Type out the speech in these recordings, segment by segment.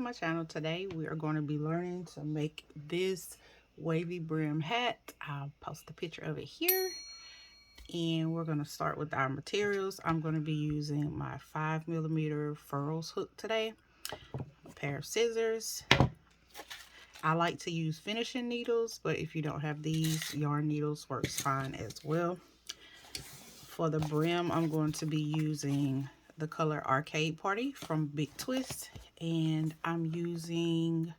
my channel. Today we are going to be learning to make this wavy brim hat. I'll post a picture of it here. And we're going to start with our materials. I'm going to be using my 5mm furrows hook today, a pair of scissors. I like to use finishing needles, but if you don't have these, yarn needles works fine as well. For the brim, I'm going to be using the color Arcade Party from Big Twist, and I'm using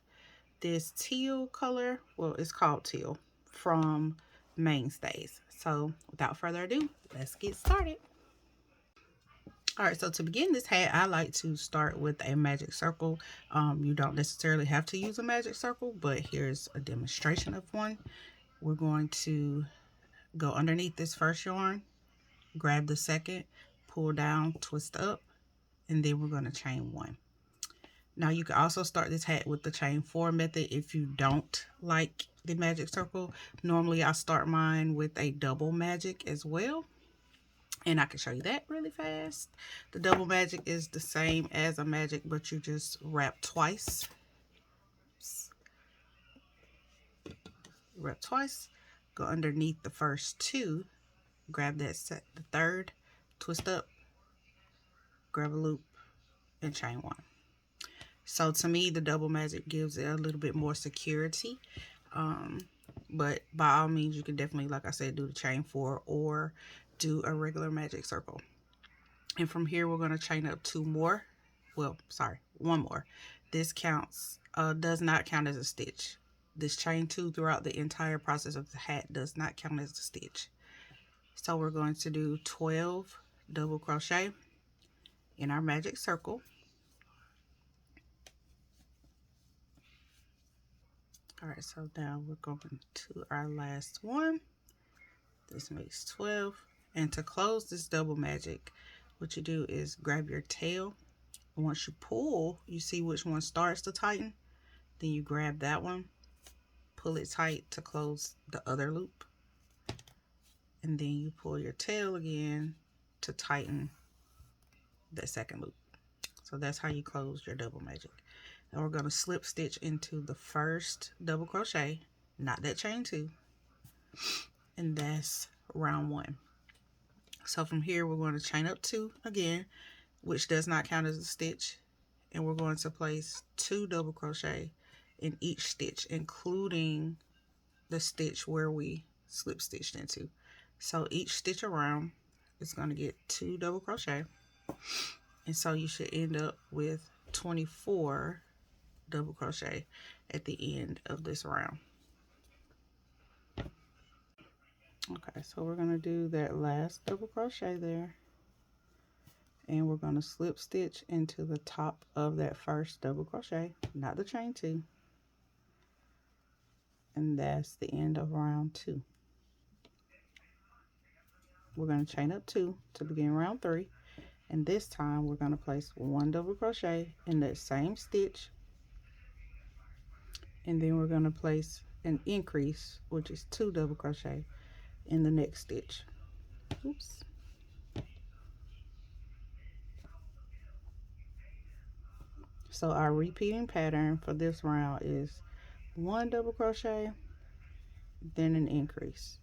this teal color, well, it's called teal, from Mainstays. So without further ado, let's get started. All right, so to begin this hat, I like to start with a magic circle. You don't necessarily have to use a magic circle, but here's a demonstration of one. We're going to go underneath this first yarn, grab the second, pull down, twist up, and then we're going to chain one. Now you can also start this hat with the chain 4 method if you don't like the magic circle. Normally I start mine with a double magic as well, and I can show you that really fast. The double magic is the same as a magic, but you just wrap twice. Wrap twice, go underneath the first two, grab that set, the third, twist up, grab a loop, and chain one. So to me, the double magic gives it a little bit more security. But by all means, you can definitely, like I said, do the chain 4 or do a regular magic circle. And from here, we're going to chain up 2 more. Well, sorry, 1 more. This counts, does not count as a stitch. This chain 2 throughout the entire process of the hat does not count as a stitch. So we're going to do 12 double crochet in our magic circle. All right, so now we're going to our last one. This makes 12. And to close this double magic, what you do is grab your tail. And once you pull, you see which one starts to tighten. Then you grab that one, pull it tight to close the other loop. And then you pull your tail again to tighten the second loop. So that's how you close your double magic. And we're going to slip stitch into the first double crochet, not that chain 2, and that's round 1. So from here we're going to chain up 2 again, which does not count as a stitch, and we're going to place 2 double crochet in each stitch, including the stitch where we slip stitched into. So each stitch around is going to get 2 double crochet, and so you should end up with 24 double crochet at the end of this round. Okay, so we're going to do that last double crochet there, and we're going to slip stitch into the top of that first double crochet, not the chain 2, and that's the end of round 2. We're going to chain up 2 to begin round 3, and this time we're going to place 1 double crochet in that same stitch, and then we're going to place an increase, which is 2 double crochet in the next stitch. Oops. So our repeating pattern for this round is 1 double crochet, then an increase.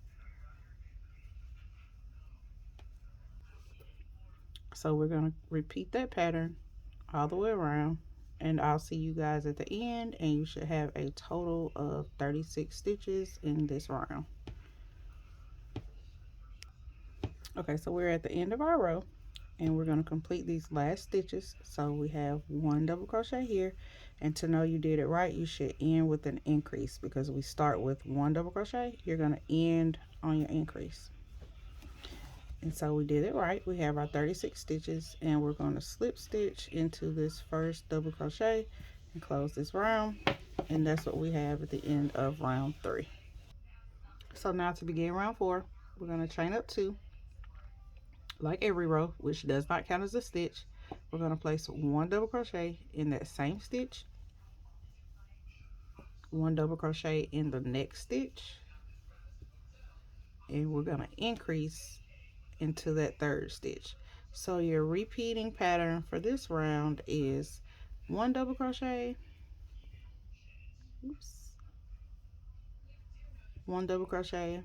So we're going to repeat that pattern all the way around, and I'll see you guys at the end, and you should have a total of 36 stitches in this round. Okay, so we're at the end of our row, and we're going to complete these last stitches. So we have 1 double crochet here, and to know you did it right, you should end with an increase, because we start with 1 double crochet, you're going to end on your increase. And so we did it right. We have our 36 stitches, and we're going to slip stitch into this first double crochet and close this round, and that's what we have at the end of round 3. So now to begin round 4, we're going to chain up 2 like every row, which does not count as a stitch. We're going to place 1 double crochet in that same stitch, 1 double crochet in the next stitch, and we're going to increase into that third stitch. So your repeating pattern for this round is 1 double crochet, oops, 1 double crochet,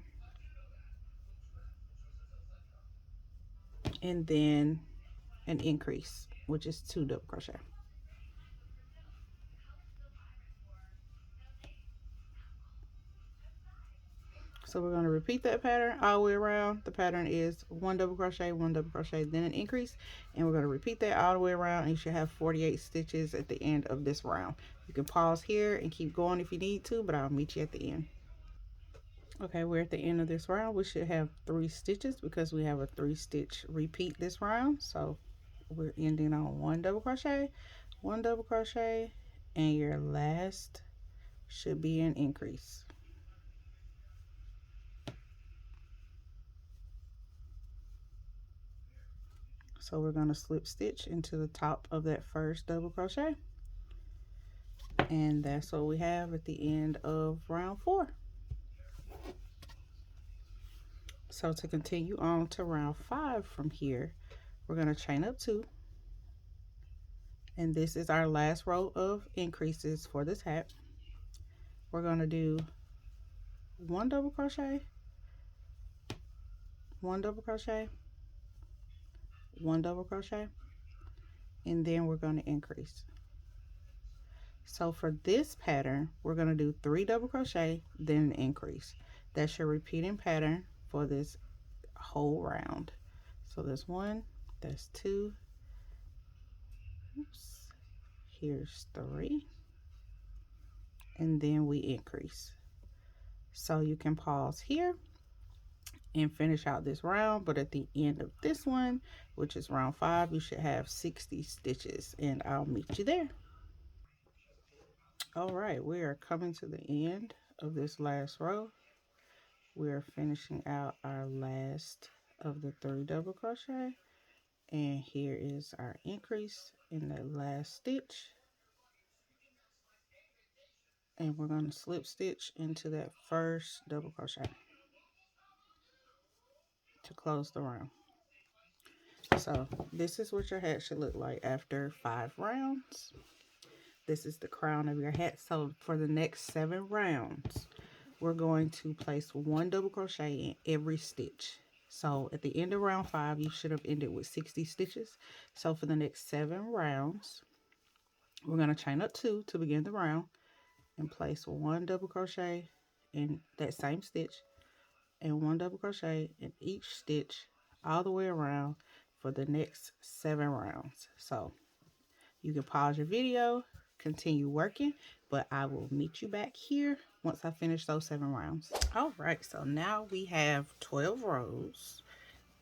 and then an increase, which is 2 double crochet. So we're going to repeat that pattern all the way around. The pattern is 1 double crochet, 1 double crochet, then an increase, and we're going to repeat that all the way around, and you should have 48 stitches at the end of this round. You can pause here and keep going if you need to, but I'll meet you at the end. Okay, we're at the end of this round. We should have 3 stitches because we have a 3-stitch repeat this round. So we're ending on 1 double crochet, 1 double crochet, and your last should be an increase. So we're going to slip stitch into the top of that first double crochet, and that's what we have at the end of round 4. So to continue on to round 5 from here, we're going to chain up 2, and this is our last row of increases for this hat. We're going to do 1 double crochet, 1 double crochet, 1 double crochet, and then we're going to increase. So for this pattern, we're going to do 3 double crochet, then an increase. That's your repeating pattern for this whole round. So there's 1, that's 2, oops, here's 3, and then we increase. So you can pause here and finish out this round, but at the end of this one, which is round 5, you should have 60 stitches, and I'll meet you there. All right, we are coming to the end of this last row. We're finishing out our last of the 3 double crochet, and here is our increase in that last stitch, and we're going to slip stitch into that first double crochet to close the round. So this is what your hat should look like after 5 rounds. This is the crown of your hat. So for the next 7 rounds, we're going to place 1 double crochet in every stitch. So at the end of round 5, you should have ended with 60 stitches. So for the next 7 rounds, we're going to chain up 2 to begin the round and place 1 double crochet in that same stitch and 1 double crochet in each stitch all the way around for the next 7 rounds. So you can pause your video, continue working, but I will meet you back here once I finish those 7 rounds. All right, so now we have 12 rows,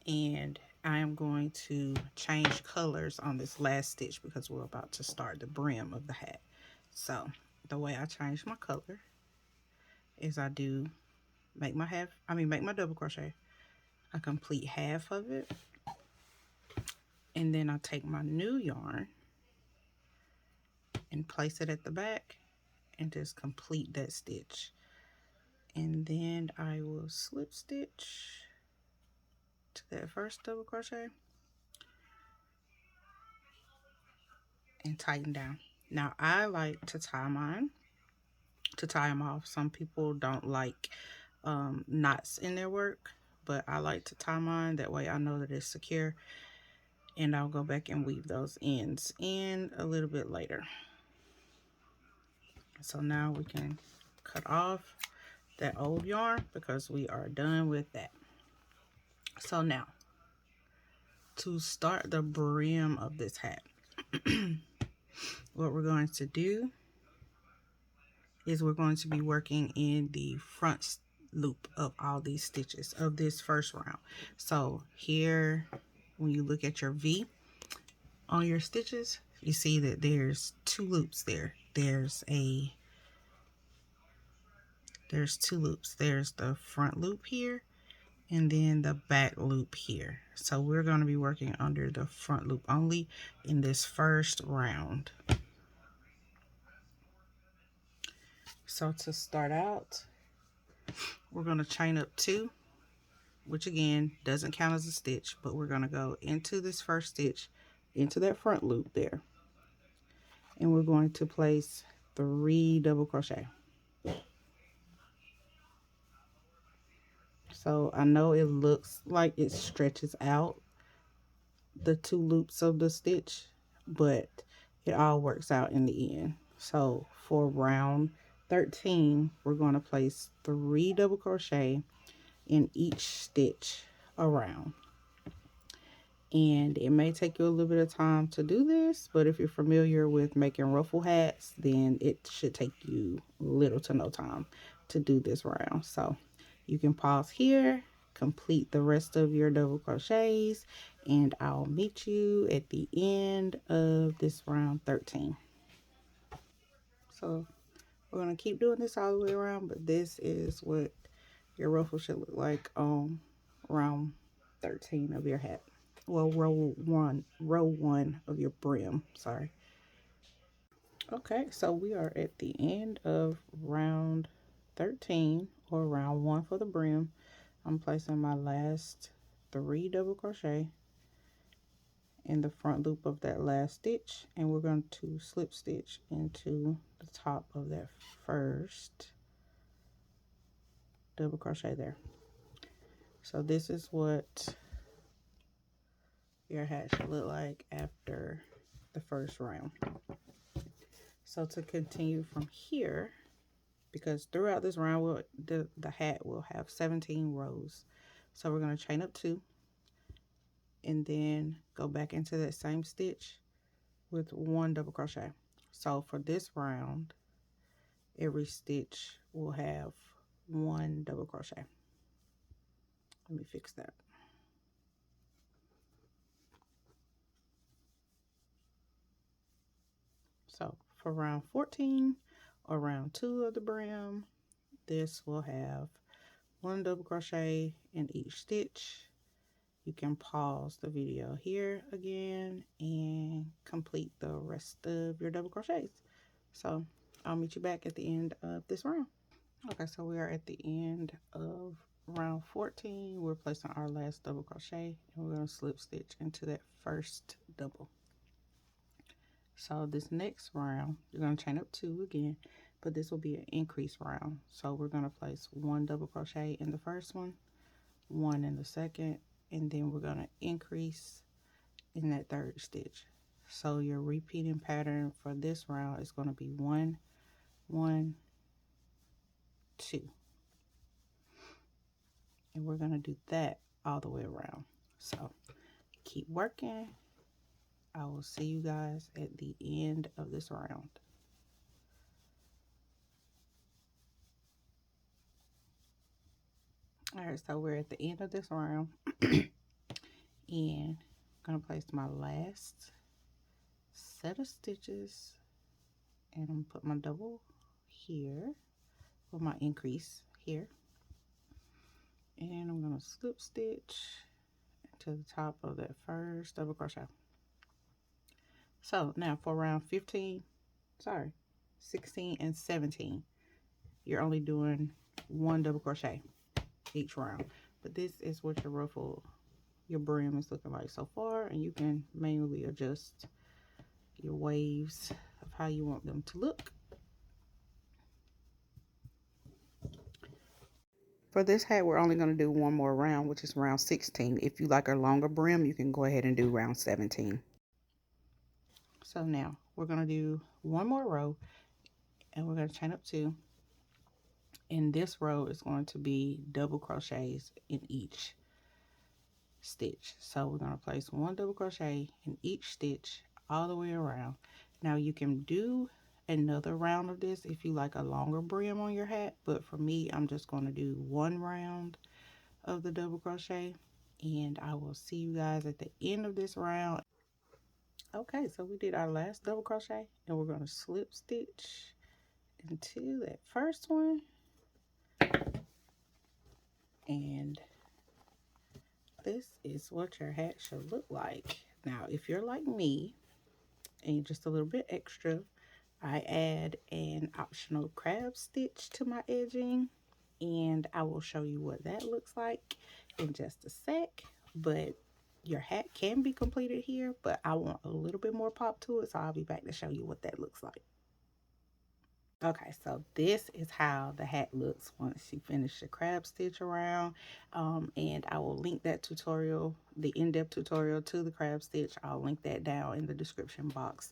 and I am going to change colors on this last stitch because we're about to start the brim of the hat. So the way I change my color is I do make my double crochet. I complete half of it, and then I take my new yarn and place it at the back and just complete that stitch, and then I will slip stitch to that first double crochet and tighten down. Now I like to tie mine to tie them off. Some people don't like knots in their work, but I like to tie mine, that way I know that it's secure, and I'll go back and weave those ends in a little bit later. So now we can cut off that old yarn because we are done with that. So now to start the brim of this hat, what we're going to do is we're going to be working in the front loop of all these stitches of this first round. So here, when you look at your V on your stitches, you see that there's 2 loops there. There's 2 loops. There's the front loop here and then the back loop here. So we're going to be working under the front loop only in this first round. So to start out, we're going to chain up 2, which again doesn't count as a stitch, but we're going to go into this first stitch, into that front loop there, and we're going to place 3 double crochet. So I know it looks like it stretches out the two loops of the stitch, but it all works out in the end. So for round 13, we're going to place 3 double crochet in each stitch around. And it may take you a little bit of time to do this, but if you're familiar with making ruffle hats, then it should take you little to no time to do this round. So you can pause here, complete the rest of your double crochets, and I'll meet you at the end of this round 13. So we're going to keep doing this all the way around, but this is what your ruffle should look like on round 13 of your hat. Well, row one of your brim, sorry. Okay, so we are at the end of round 13, or round 1 for the brim. I'm placing my last 3 double crochet in the front loop of that last stitch, and we're going to slip stitch into the top of that first double crochet there. So this is what your hat should look like after the first round. So to continue from here, because throughout this round the hat will have 17 rows, so we're going to chain up 2 and then go back into that same stitch with 1 double crochet. So for this round, every stitch will have 1 double crochet. Let me fix that. So for round 14, or round 2 of the brim, this will have 1 double crochet in each stitch. You can pause the video here again and complete the rest of your double crochets. So I'll meet you back at the end of this round. Okay, so we are at the end of round 14. We're placing our last double crochet, and we're going to slip stitch into that first double. So this next round, you're going to chain up 2 again, but this will be an increase round. So we're going to place 1 double crochet in the first one, 1 in the second, and then we're going to increase in that third stitch. So your repeating pattern for this round is going to be 1, 1, 2. And we're going to do that all the way around. So keep working. I will see you guys at the end of this round. All right, so we're at the end of this round. And I'm going to place my last set of stitches, and I'm going to put my double here, or my increase here. And I'm going to slip stitch to the top of that first double crochet. So now for round 16 and 17, you're only doing 1 double crochet each round. But this is what your brim is looking like so far, and you can manually adjust your waves of how you want them to look. For this hat, we're only going to do 1 more round, which is round 16. If you like a longer brim, you can go ahead and do round 17. So now we're going to do 1 more row, and we're going to chain up 2. And this row is going to be double crochets in each stitch. So we're going to place 1 double crochet in each stitch all the way around. Now you can do another round of this if you like a longer brim on your hat, but for me, I'm just going to do 1 round of the double crochet, and I will see you guys at the end of this round. Okay, so we did our last double crochet, and we're going to slip stitch into that first one, and this is what your hat should look like. Now if you're like me and you're just a little bit extra, I add an optional crab stitch to my edging, and I will show you what that looks like in just a sec. But your hat can be completed here, but I want a little bit more pop to it, so I'll be back to show you what that looks like. Okay, so this is how the hat looks once you finish the crab stitch around. And I will link that tutorial, the in-depth tutorial to the crab stitch. I'll link that down in the description box.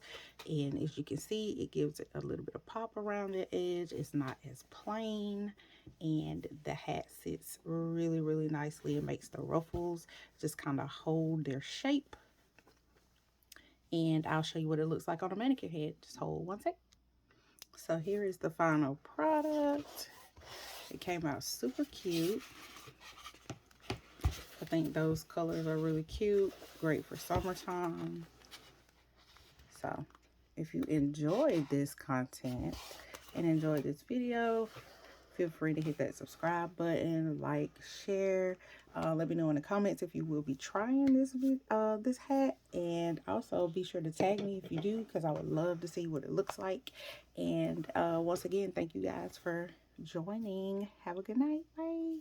And as you can see, it gives it a little bit of pop around the edge. It's not as plain, and the hat sits really, really nicely. It makes the ruffles just kind of hold their shape. And I'll show you what it looks like on a mannequin head. Just hold one sec. So here is the final product. It came out super cute. I think those colors are really cute. Great for summertime. So if you enjoyed this content and enjoyed this video, feel free to hit that subscribe button, like, share. Let me know in the comments if you will be trying this hat, and also be sure to tag me if you do, because I would love to see what it looks like. And once again, thank you guys for joining. Have a good night. Bye.